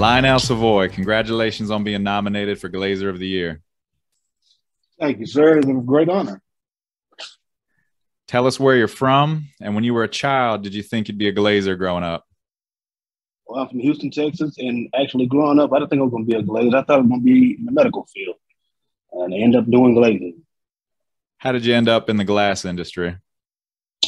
Lynell Savoy, congratulations on being nominated for Glazier of the Year. Thank you, sir. It's a great honor. Tell us where you're from, and when you were a child, did you think you'd be a Glazier growing up? Well, I'm from Houston, Texas, and actually growing up, I didn't think I was going to be a glazer. I thought I was going to be in the medical field, and I ended up doing glazing. How did you end up in the glass industry?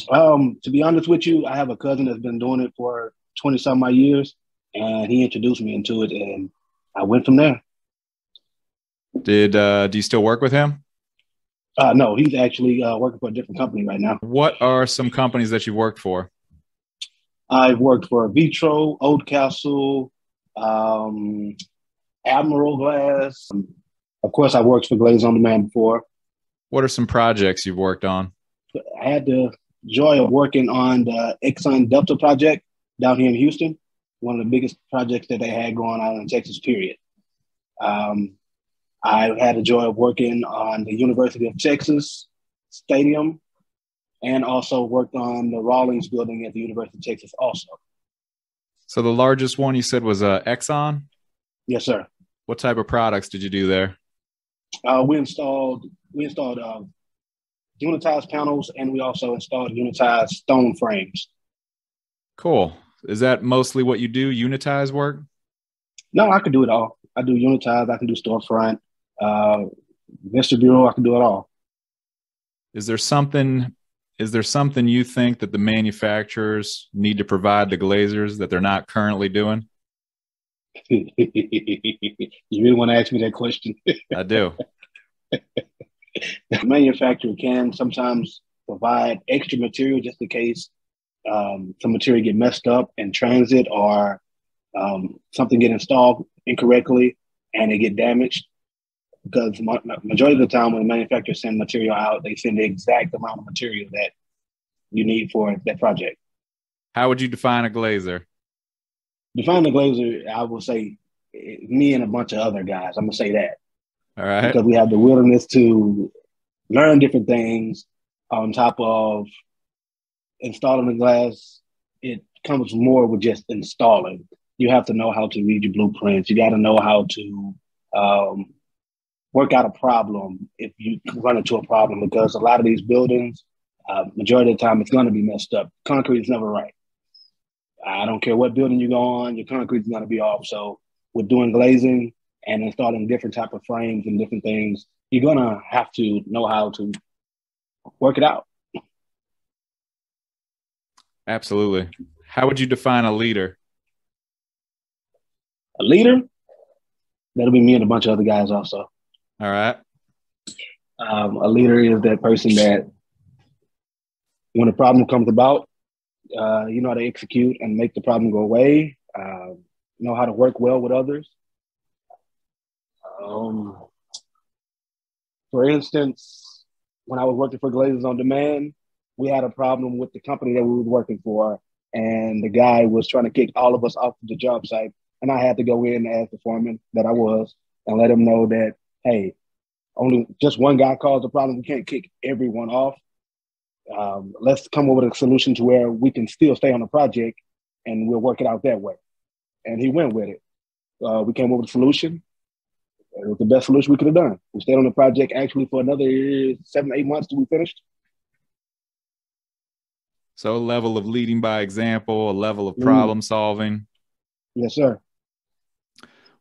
To be honest with you, I have a cousin that's been doing it for 20-some odd years, and he introduced me into it, and I went from there. Do you still work with him? No, he's actually working for a different company right now. What are some companies that you've worked for? I've worked for Vitro, Old Castle, Admiral Glass. Of course, I worked for Glaze on Demand before. What are some projects you've worked on? I had the joy of working on the Exxon Delta project down here in Houston, one of the biggest projects that they had going on in Texas, period. I had the joy of working on the University of Texas Stadium and also worked on the Rawlings building at the University of Texas also. So the largest one you said was Exxon? Yes, sir. What type of products did you do there? We installed unitized panels, and we also installed unitized stone frames. Cool. Is that mostly what you do, unitized work? No, I can do it all. I do unitized, I can do storefront, vestibule, I can do it all. Is there something you think that the manufacturers need to provide the glaziers that they're not currently doing? You really want to ask me that question? I do. The manufacturer can sometimes provide extra material just in case some material get messed up in transit or something get installed incorrectly and it get damaged. Because majority of the time when the manufacturer send material out, they send the exact amount of material that you need for that project. How would you define a glazer? Define a glazer, I will say me and a bunch of other guys. I'm going to say that. All right. Because we have the willingness to learn different things on top of installing the glass. It comes more with just installing. You have to know how to read your blueprints. You got to know how to work out a problem if you run into a problem, because a lot of these buildings, majority of the time, it's going to be messed up. Concrete is never right. I don't care what building you go on, your concrete is going to be off. So with doing glazing and installing different type of frames and different things, you're going to have to know how to work it out. Absolutely. How would you define a leader? A leader? That'll be me and a bunch of other guys also. All right. A leader is that person that when a problem comes about, you know how to execute and make the problem go away, know how to work well with others. For instance, when I was working for Glazers on Demand, we had a problem with the company that we were working for, and the guy was trying to kick all of us off the job site. And I had to go in as the foreman that I was and let him know that, hey, only just one guy caused the problem. We can't kick everyone off. Let's come up with a solution to where we can still stay on the project and we'll work it out that way. And he went with it. We came up with a solution. It was the best solution we could have done. We stayed on the project actually for another 7 to 8 months till we finished. So a level of leading by example, a level of problem solving. Yes, sir.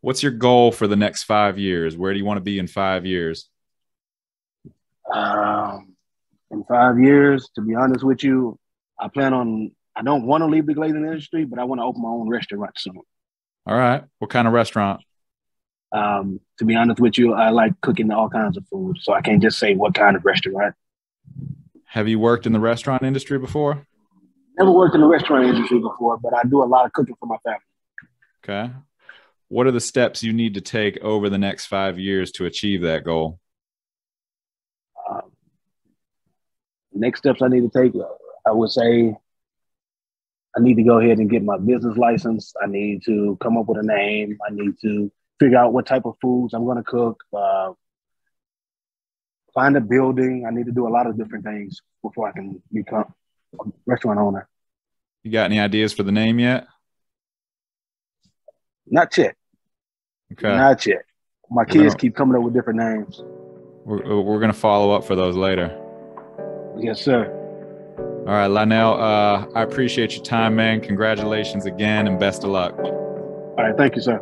What's your goal for the next 5 years? Where do you want to be in 5 years? In 5 years, to be honest with you, I don't want to leave the glazing industry, but I want to open my own restaurant soon. All right. What kind of restaurant? To be honest with you, I like cooking all kinds of food, so I can't just say what kind of restaurant. Have you worked in the restaurant industry before? Never worked in the restaurant industry before, but I do a lot of cooking for my family. Okay. What are the steps you need to take over the next 5 years to achieve that goal? Next steps I need to take, I would say I need to go ahead and get my business license. I need to come up with a name. I need to figure out what type of foods I'm going to cook, find a building. I need to do a lot of different things before I can become a restaurant owner. You got any ideas for the name yet? Not yet. Okay. Not yet. My kids keep coming up with different names. We're gonna follow up for those later. Yes, sir. All right, Lynell, I appreciate your time, man. Congratulations again and best of luck. All right. Thank you, sir.